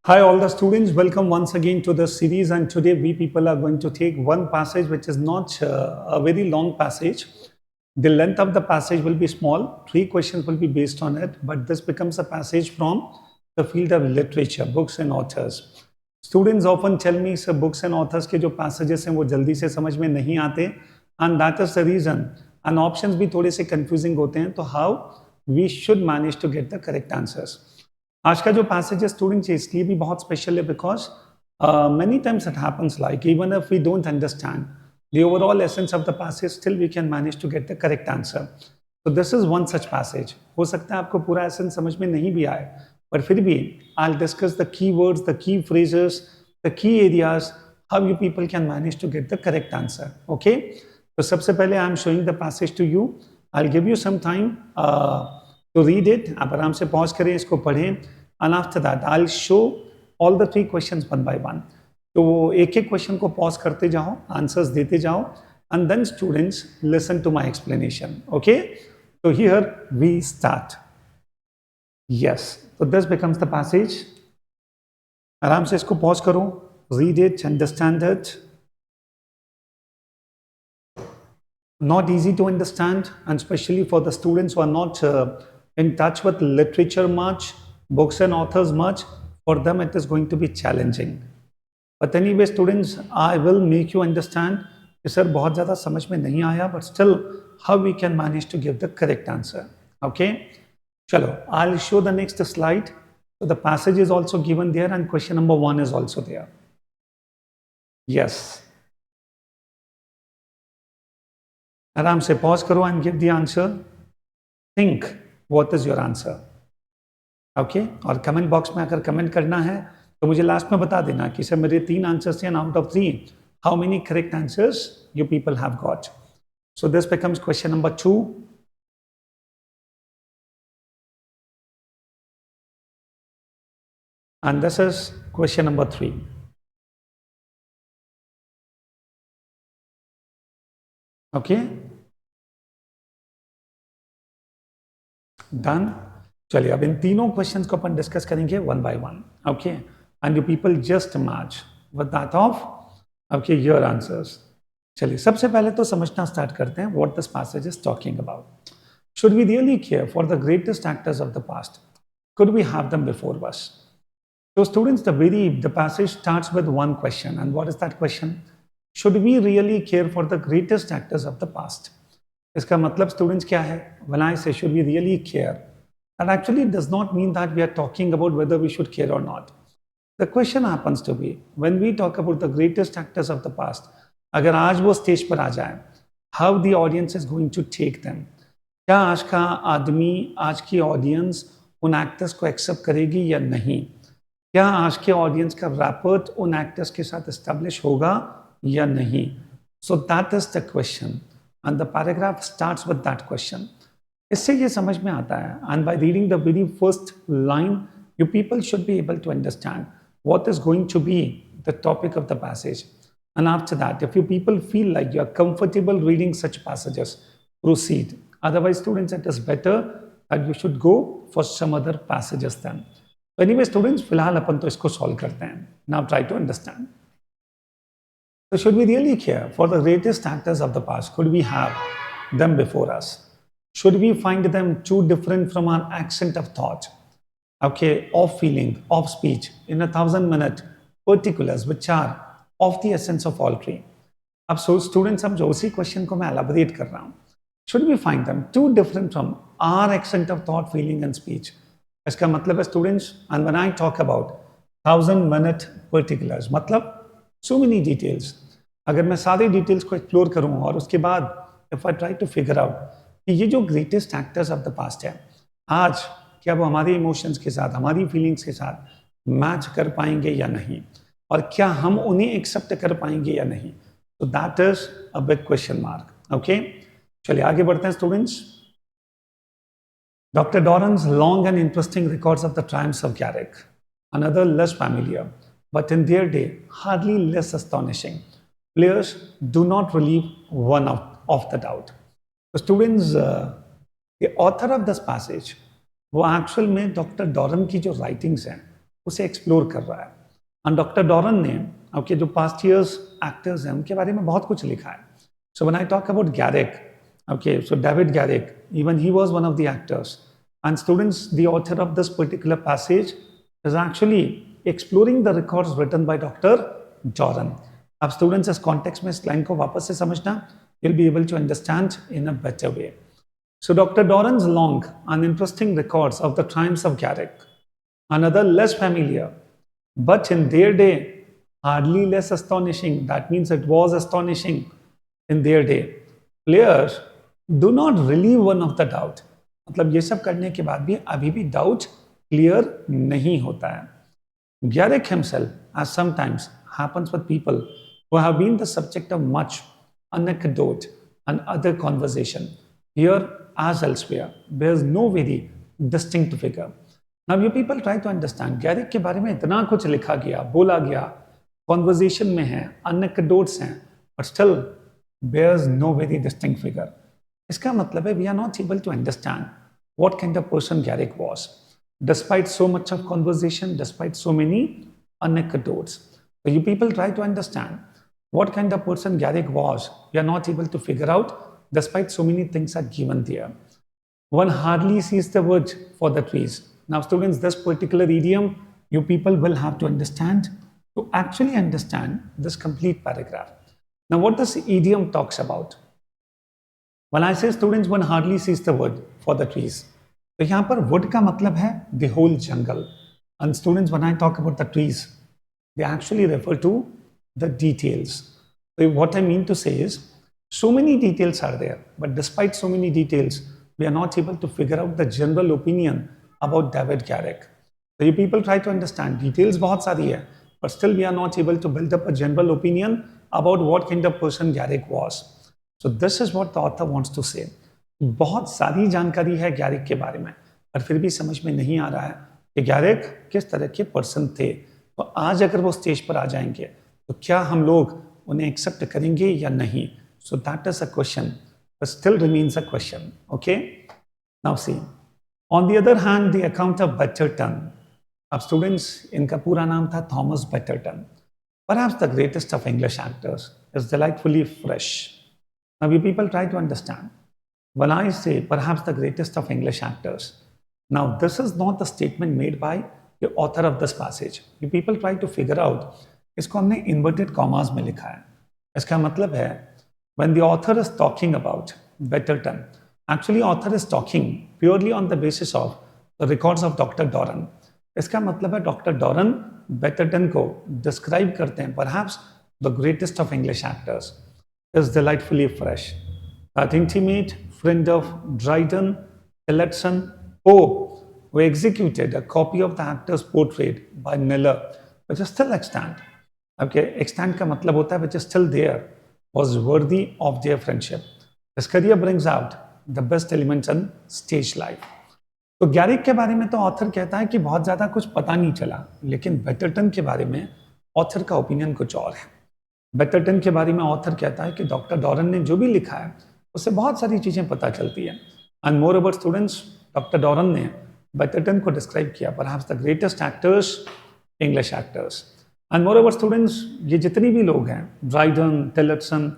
Hi all the students, welcome once again to the series, and today we people are going to take one passage which is not a very long passage. The length of the passage will be small, 3 questions will be based on it, but this becomes a passage from the field of literature, books and authors. Students often tell me sir books and authors के जो passages हैं वो जल्दी से समझ में नहीं आते, and that is the reason, and options भी थोड़े से confusing होते हैं, तो how we should manage to get the correct answers. आज का जो पैसेज है स्टूडेंट्स इसलिए भी बहुत स्पेशल है because many times it happens like even if we don't understand the overall essence of the passage, still we can manage to get the correct answer. So this is one such passage. हो सकता है आपको पूरा essence समझ में नहीं भी आए, पर फिर भी I'll discuss the key words, the key phrases, the key areas, how you people can manage to get the correct answer. Okay? तो सबसे पहले I am showing the passage to you. I'll give you some time to read it. आप आराम से pause करें, इसको पढ़ें, and after that I'll show all the 3 questions one by one. तो एक एक क्वेश्चन को पॉज करते जाओ, आंसर्स देते जाओ, and then students listen to my explanation. Okay? So here we start. Yes. So this becomes the passage. आराम से इसको पॉज करो, read it, understand it. Not easy to understand, and especially for the students who are not in touch with literature much, books and authors much, for them it is going to be challenging. But anyway students, I will make you understand कि sir बहुत ज़्यादा समझ में नहीं आया, but still how we can manage to give the correct answer. Okay? चलो, I'll show the next slide. So the passage is also given there and question number 1 is also there. Yes. आराम से pause करो and give the answer. Think what is your answer. Okay और comment box में अगर comment करना है तो मुझे लास्ट में बता देना कि सर मेरे 3 आंसर्स हैं, out of 3 how many correct answers you people have got. So this becomes question number 2. and this is question number 3. okay, done. चलिए अब इन तीनों क्वेश्चंस को अपन डिस्कस करेंगे one by one. Okay, and you people just match with that of okay your answers. चलिए सबसे पहले तो समझना स्टार्ट करते हैं what this passage is talking about. Should we really care for the greatest actors of the past? Could we have them before us? So students, the passage starts with one question, and what is that question? Should we really care for the greatest actors of the past? इसका मतलब students क्या है? When I say should we really care, that actually does not mean that we are talking about whether we should care or not. The question happens to be when we talk about the greatest actors of the past, अगर आज वो stage पर आ जाए, how the audience is going to take them? क्या आज का आदमी, आज की ऑडियंस उन एक्टर्स को एक्सेप्ट करेगी या नहीं? क्या आज के ऑडियंस का रैपर्ट उन एक्टर्स के साथ एस्टेब्लिश होगा या नहीं? So that is the question and the paragraph starts with that question. इससे ये समझ में आता है, and by reading the very first line you people should be able to understand what is going to be the topic of the passage. And after that if you people feel like you are comfortable reading such passages, proceed. Otherwise students, it is better that you should go for some other passages then. Anyway students, फिलहाल अपन तो इसको solve करते हैं. Now try to understand. So should we really care for the greatest actors of the past? Could we have them before us? Should we find them too different from our accent of thought? Okay, of feeling, of speech, in 1,000-minute particulars which are of the essence of all three. अब so students, अब जो उसी question को मैं elaborate कर रहा हूँ. Should we find them too different from our accent of thought, feeling and speech? इसका मतलब है students, and when I talk about 1,000-minute particulars, मतलब सो मेनी डिटेल्स. अगर मैं सारे डिटेल्स को एक्सप्लोर करूँ और उसके बाद if I try to figure out कि ये जो greatest actors of the past है, आज क्या वो हमारे इमोशंस के साथ, हमारी फीलिंग्स के साथ मैच कर पाएंगे या नहीं, और क्या हम उन्हें एक्सेप्ट कर पाएंगे या नहीं? तो that is a big question mark. Okay, चलिए आगे बढ़ते हैं students. Dr. Doran's long and interesting records of the triumphs of Garrick, another less familiar, but in their day hardly less astonishing. Players do not relieve one of the doubt. So students, the author of this passage, वो actual में doctor डॉरन की जो writings हैं उसे explore कर रहा है। और डॉक्टर डॉरन ने ओके जो पास्ट ईयर्स एक्टर्स हैं उनके बारे में बहुत कुछ लिखा है। So when I talk about Garrick, okay so David Garrick, even he was one of the actors, and students the author of this particular passage is actually exploring the records written by doctor Doran. अब students इस context में इस line को वापस से समझना, you'll be able to understand in a better way. So Dr. Doran's long and interesting records of the triumphs of Garrick, another less familiar, but in their day, hardly less astonishing. That means it was astonishing in their day. Players do not relieve one of the doubt. मतलब ये सब करने के बाद भी अभी भी doubt clear नहीं होता है. Garrick himself, as sometimes happens with people who have been the subject of much anecdote and other conversation, here as elsewhere, bears no very distinct figure. Now you people try to understand, Garrick के बारे में इतना कुछ लिखा गया, बोला गया, conversation में है, anecdotes हैं, but still bears no very distinct figure. इसका मतलब है we are not able to understand what kind of person Garrick was, despite so much of conversation, despite so many anecdotes. So you people try to understand what kind of person Garrick was. We are not able to figure out despite so many things are given there. One hardly sees the wood for the trees. Now students, this particular idiom you people will have to understand to actually understand this complete paragraph. Now what this idiom talks about? When I say students, one hardly sees the wood for the trees. तो यहाँ पर wood का मतलब है the whole jungle. And students, when I talk about the trees, they actually refer to the details. So what I mean to say is, so many details are there, but despite so many details, we are not able to figure out the general opinion about David Garrick. So you people try to understand, details बहुत सारी है, but still we are not able to build up a general opinion about what kind of person Garrick was. So this is what the author wants to say. बहुत सारी जानकारी है Garrick के बारे में, पर फिर भी समझ में नहीं आ रहा है कि Garrick किस तरह के पर्सन थे। तो आज अगर वो स्टेज पर आ जाएंगे तो क्या हम लोग उन्हें एक्सेप्ट करेंगे या नहीं? So that is a question, but still remains a question. Okay, now see on the other hand the account of Betterton. अब स्टूडेंट्स, इनका पूरा नाम था Thomas Betterton, perhaps the greatest of English actors, is delightfully fresh. Now you people try to understand, when I say perhaps the greatest of English actors, now this is not the statement made by the author of this passage. You people try to figure out, इसको हमने inverted commas में लिखा है. इसका मतलब है when the author is talking about Betterton, actually author is talking purely on the basis of the records of Dr. Doran. इसका मतलब है डॉक्टर डॉरन बेटरटन को डिस्क्राइब करते हैं perhaps the greatest of English actors, is delightfully fresh. That intimate friend of Dryden, Tillotson, Pope, who executed a copy of the actor's portrait by Miller, which is still extant. Okay, extant का मतलब होता है which is still there, was worthy of their friendship. His career brings out the best elements in stage life. तो गैरिक के बारे में तो author कहता है कि बहुत ज़्यादा कुछ पता नहीं चला, लेकिन बेटरटन के बारे में ऑथर का ओपिनियन कुछ और है. बेटरटन के बारे में ऑथर कहता है कि डॉक्टर डॉरन ने जो भी लिखा है उससे बहुत सारी चीज़ें पता चलती है. And moreover students, doctor Doran ने बेटरटन को डिस्क्राइब किया perhaps the greatest actors, English actors. And moreover students, ये जितनी भी लोग हैं, ड्राइडन, टिलटसन,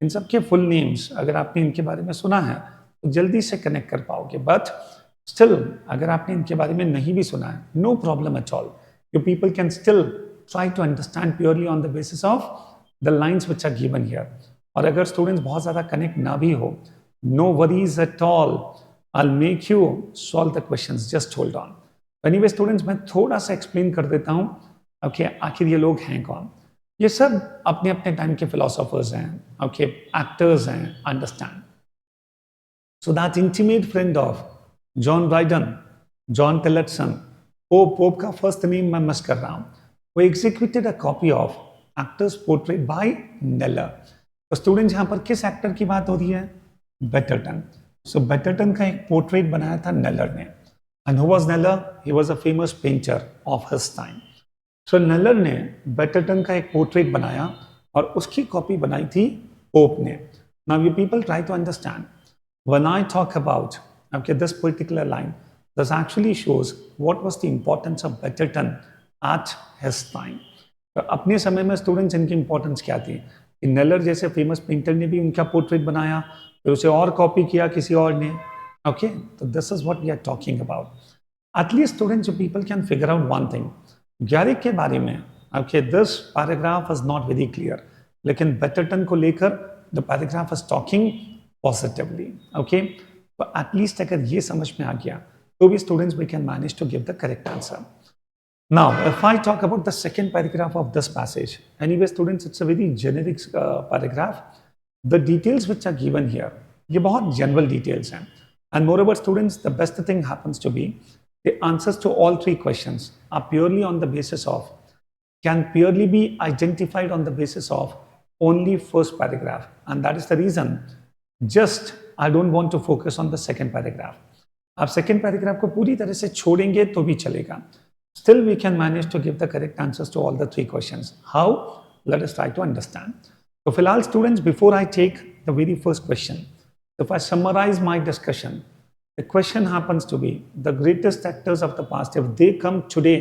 इन सब के फुल नेम्स अगर आपने इनके बारे में सुना है तो जल्दी से कनेक्ट कर पाओगे. बट स्टिल अगर आपने इनके बारे में नहीं भी सुना है, no problem at all. You people can still try to understand purely on the basis of the lines which are given here. और अगर स्टूडेंट्स बहुत ज़्यादा कनेक्ट ना भी हो, no worries at all, I will make you solve the questions, just hold on. Anyway students, मैं थोड़ा सा एक्सप्लेन कर देता हूँ. ओके, आखिर ये लोग हैं कौन? ये सब अपने अपने टाइम के फिलोसोफर्स हैं, ओके, एक्टर्स हैं, understand. So that intimate friend of John Dryden, John Tillotson, Pope का फर्स्ट नेम मैं मिस कर रहा हूँ, वो executed a copy of actors portrait by Kneller. तो स्टूडेंट्स, यहाँ पर किस एक्टर की बात हो रही है? बेटरटन. सो बेटरटन का एक पोर्ट्रेट बनाया था नेलर ने. And who was Naylor? He was a famous painter of his time. So Naylor ने बेटरटन का एक पोर्ट्रेट बनाया और उसकी कॉपी बनाई थी पोप ने. Now you people try to understand, when I talk about okay, this particular line, this actually shows what was the importance of Betterton at his time. तो अपने समय में स्टूडेंट्स इनकी इंपॉर्टेंस क्या थी कि नेलर जैसे फेमस पेंटर ने भी उनका पोर्ट्रेट बनाया, फिर उसे और कॉपी किया किसी और ने. ओके, तो this is what we are talking about. At least students people can figure out one thing. Garrick के बारे में okay this paragraph is not very clear, लेकिन बेटरटन को लेकर the paragraph is talking positively. Okay, तो at least अगर ये समझ में आ गया तो भी students we can manage to give the correct answer. Now, if I talk about the second paragraph of this passage, anyway, students, it's a very generic paragraph. The details which are given here, ये बहुत general details हैं. And moreover, students, the best thing happens to be the answers to all three questions are purely on the basis of, can purely be identified on the basis of only first paragraph. And that is the reason, just I don't want to focus on the second paragraph. आप second paragraph को पूरी तरह से छोड़ेंगे तो भी चलेगा. Still, we can manage to give the correct answers to all the three questions. How? Let us try to understand. So, फिलहाल students, before I take the very first question, if I summarize my discussion, the question happens to be the greatest actors of the past, if they come today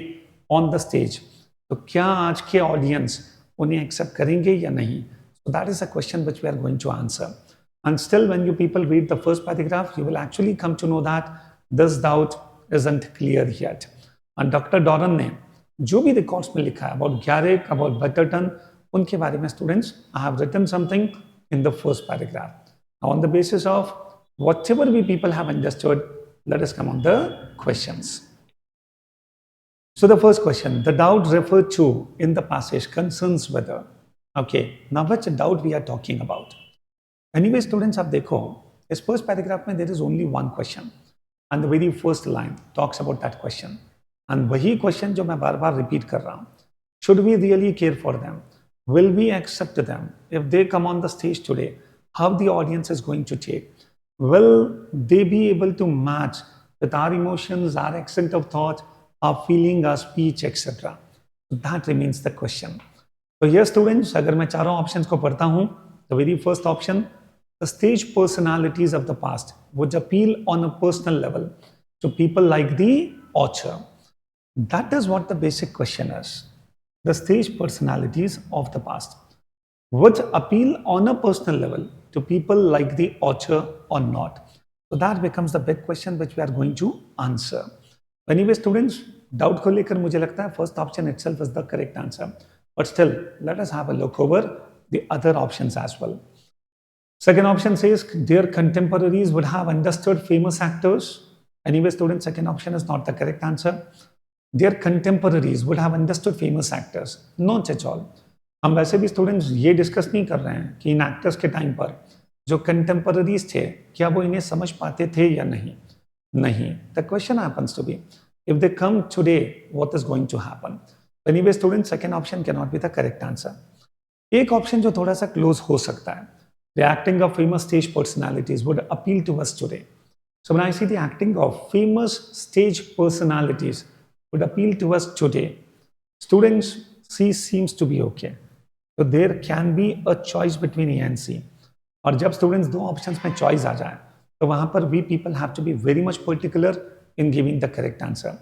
on the stage, तो क्या आज के audience उन्हें accept करेंगे या नहीं? So that is a question which we are going to answer. And still, when you people read the first paragraph, you will actually come to know that this doubt isn't clear yet. और doctor Doran ने जो भी records में लिखा है about गैरिक, about बेटरटन, उनके बारे में students I have written something in the first paragraph. On the basis of whatever we people have understood, let us come on the questions. So the first question, the doubt referred to in the passage concerns whether. Okay, now which doubt we are talking about? Anyway, students, आप देखो इस first paragraph में there is only one question and the very first line talks about that question. And वही question जो मैं बार बार repeat कर रहा हूँ, should we really care for them? Will we accept them? If they come on the stage today, how the audience is going to take? Will they be able to match with our emotions, our accent of thought, our feeling, our speech, etc.? That remains the question. So here students, अगर मैं चारों options को पढ़ता हूँ, the very first option, the stage personalities of the past would appeal on a personal level to people like the author. That is what the basic question is. The stage personalities of the past would appeal on a personal level to people like the author or not. So that becomes the big question which we are going to answer. Anyway, students, doubt को लेकर मुझे लगता है first option itself is the correct answer. But still, let us have a look over the other options as well. Second option says their contemporaries would have understood famous actors. Anyway, students, second option is not the correct answer. Their contemporaries would have understood famous actors. Not at all. हम वैसे भी students ये discuss नहीं कर रहे हैं कि इन actors के टाइम पर जो कंटेम्पररीज थे क्या वो इन्हें समझ पाते थे या नहीं. नहीं. The question happens to be if they come today what is going to happen. Anyway students, second option can not be the correct answer. एक ऑप्शन जो थोड़ा सा क्लोज हो सकता है, the acting of famous stage personalities would appeal to us today. So when I see the acting of famous stage personalities would appeal to us today, students, C seems to be okay. So there can be a choice between A and C. और जब students दो options में choice आ जाए तो वहाँ पर we people have to be very much particular in giving the correct answer.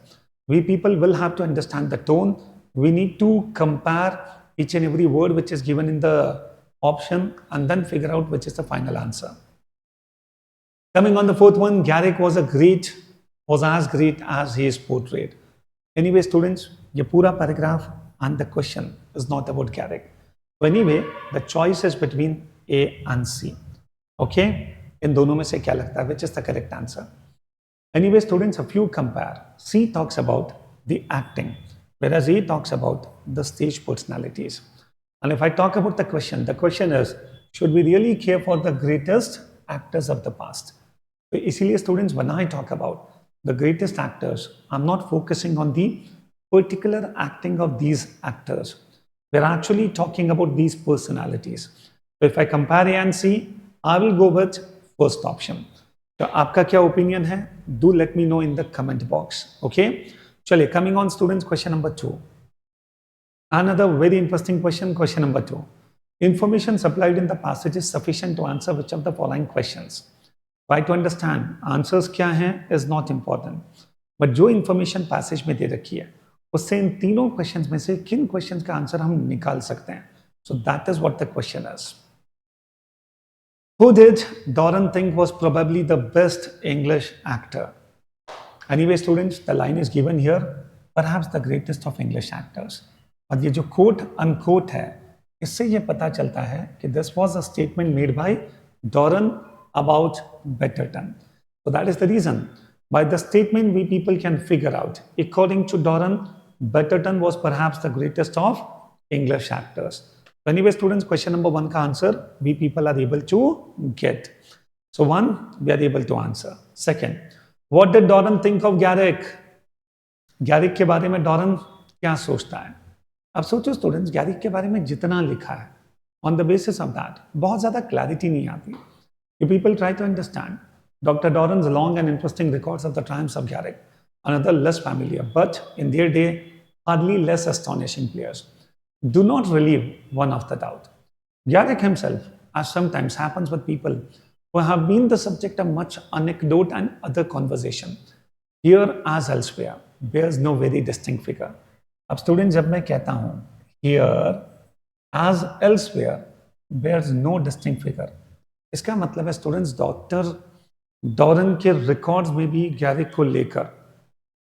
We people will have to understand the tone. We need to compare each and every word which is given in the option and then figure out which is the final answer. Coming on the fourth one, Garrick was as great as he is portrayed. Anyway, students, ये पूरा paragraph and the question is not about Garrick. So anyway, the choice is between A and C. Okay? इन दोनों में से क्या लगता है? Which is the correct answer? Anyway, students, if you compare, C talks about the acting, whereas A talks about the stage personalities. And if I talk about the question is, should we really care for the greatest actors of the past? So इसीलिए students, when I talk about the greatest actors, I'm not focusing on the particular acting of these actors. We're actually talking about these personalities. So if I compare A and C, I will go with first option. तो आपका क्या opinion है? Do let me know in the comment box. Okay? चलिए, coming on students, question number 2. Another very interesting question, question number 2. Information supplied in the passage is sufficient to answer which of the following questions? Try to understand, answers क्या हैं is not important. But जो information passage में दे रखी है उससे इन तीनों questions में से किन क्वेश्चंस का आंसर हम निकाल सकते हैं. सो that is what the question is. Who did Doran think was probably the best English actor? Anyway, students, the line is given here, perhaps the greatest of English actors. और ये जो quote unquote है, इससे ये पता चलता है कि this was a statement made by Doran about Betterton. So that is the reason. By the statement, we people can figure out. According to Doran, Betterton was perhaps the greatest of English actors. So anyway, students, question number 1 का answer we people are able to get. So 1 we are able to answer. Second, what did Doran think of Garrick? Garrick के बारे में Doran क्या सोचता है? अब सोचो students, गैरिक के बारे में जितना लिखा है, on the basis of that बहुत ज़्यादा क्लैरिटी नहीं आती. You people try to understand Dr. Doran's long and interesting records of the triumphs of Garrick, another less familiar, but in their day, hardly less astonishing players, do not relieve one of the doubt. Garrick himself, as sometimes happens with people who have been the subject of much anecdote and other conversation, here as elsewhere, bears no very distinct figure. अब student जब मैं कहता हूँ here as elsewhere bears no distinct figure, इसका मतलब है students doctor डॉरन के records में भी गैरिक को लेकर,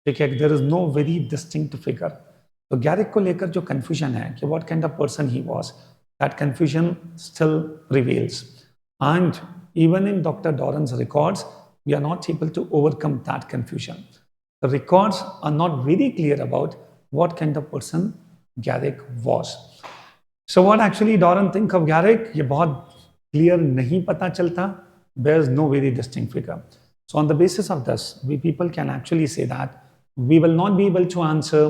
ठीक है, there is no very distinct figure. तो गैरिक को लेकर जो कंफ्यूजन है कि what kind of person he was, that confusion still prevails. And even in doctor Doran's records we are not able to overcome that confusion. The records are not very clear about what kind of person Garrick was. So what actually Doran think of Garrick, ये बहुत clear नहीं पता चलता. There's no very distinct figure. So on the basis of this, we people can actually say that we will not be able to answer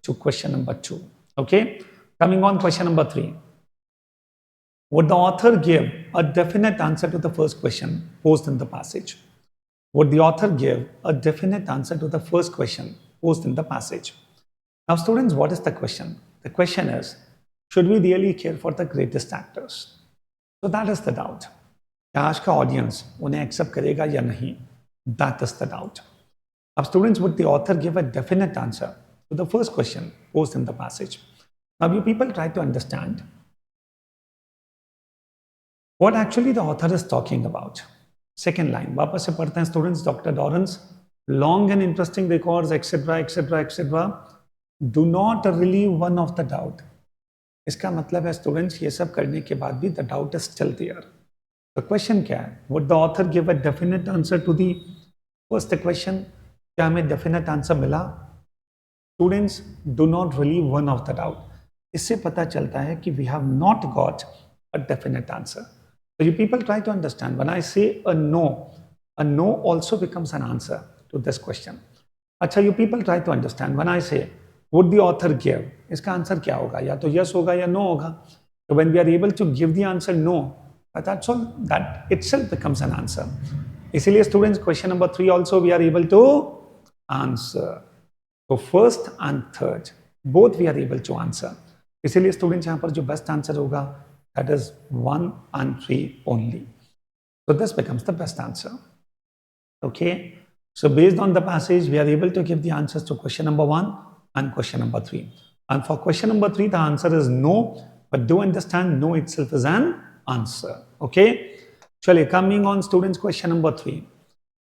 to question number 2. Okay, coming on question number 3. Would the author give a definite answer to the first question posed in the passage? Would the author give a definite answer to the first question posed in the passage? Now students, what is the question? The question is, should we really care for the greatest actors? So that is the doubt. क्या आज का audience उन्हें accept करेगा या नहीं? That is the doubt. अब students, would the author give a definite answer to the first question posed in the passage? Now you people try to understand what actually the author is talking about. Second line, वापस से पढ़ते हैं students. Dr. Doran's long and interesting records, etc., etc., etc. Do not relieve one of the doubt. इसका मतलब है students, ये सब करने के बाद भी the doubt is still there. तो क्वेश्चन क्या है? Would the author give a definite answer to the first question? क्या हमें definite answer मिला? Students, do not relieve one of the doubt. इससे पता चलता है कि we have not got a definite answer. So you people try to understand. When I say a no also becomes an answer to this question. अच्छा, you people try to understand. When I say would the author give, इसका answer क्या होगा? या तो yes होगा या no होगा. So when we are able to give the answer no, that's all, that itself becomes an answer. इसीलिए students, question number 3 also we are able to answer. So first and third both we are able to answer. इसीलिए students यहाँ पर जो best answer होगा, that is 1 and 3 only. So this becomes the best answer. Okay, so based on the passage we are able to give the answers to question number 1 and question number 3. And for question number 3, the answer is no, but do understand no itself is an answer. Okay, chale, coming on students, question number 3.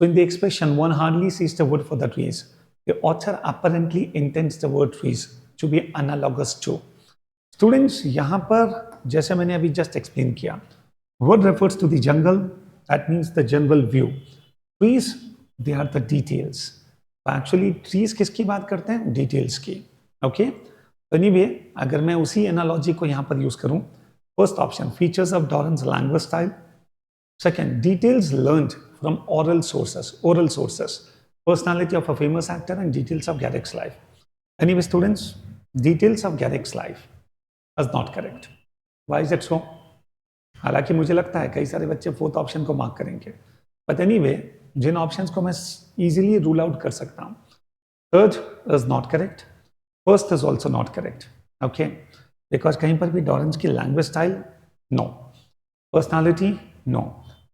So in the expression one hardly sees the wood for the trees, the author apparently intends the word trees to be analogous to. Students, यहाँ पर जैसे मैंने अभी just explain किया, wood refers to the jungle, that means the general view. Trees, they are the details. Actually trees किसकी बात करते हैं? डिटेल्स की. ओके, तो एनीवे अगर मैं उसी एनालॉजी को यहाँ पर यूज करूँ, first option features of Doran's language style, second details learned from oral sources, personality of a famous actor and details of Garrick's life. Anyway students, details of Garrick's life is not correct. Why is it so? हालांकि मुझे लगता है कई सारे बच्चे fourth option को mark करेंगे, but anyway जिन ऑप्शंस को मैं इजीली रूल आउट कर सकता हूं, third is not correct, first is also not correct. Okay, because कहीं पर भी डॉरेंस की language style no, personality no,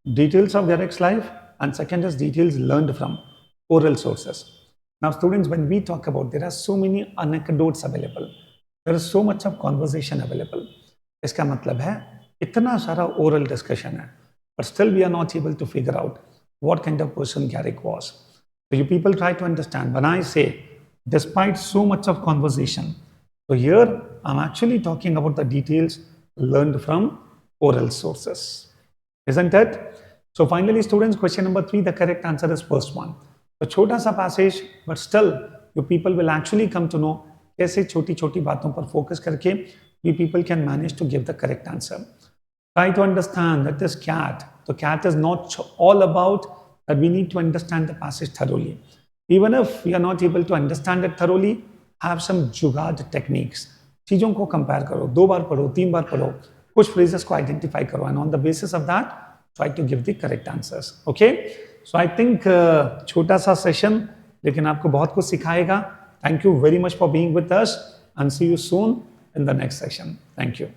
details of Garrick's life and second is details learned from oral sources. Now students, when we talk about, there are so many anecdotes available, there is so much of conversation available. इसका मतलब है इतना सारा oral discussion है, but still we are not able to figure out what kind of person Garrick was. So you people try to understand when I say despite so much of conversation, so here I'm actually talking about the details learned from oral sources, isn't it? So finally students, question number 3, the correct answer is first one. तो छोटा सा passage, but still you people will actually come to know कैसे छोटी छोटी बातों पर focus करके we people can manage to give the correct answer. Try to understand that this cat, the cat is not all about that we need to understand the passage thoroughly. Even if we are not able to understand it thoroughly, have some जुगाड़ techniques. चीज़ों को compare करो, 2 बार पढ़ो, 3 बार पढ़ो, कुछ phrases को identify करो, and on the basis of that try to give the correct answers. Okay? So I think छोटा सा session लेकिन आपको बहुत कुछ सिखाएगा. Thank you very much for being with us and see you soon in the next session. Thank you.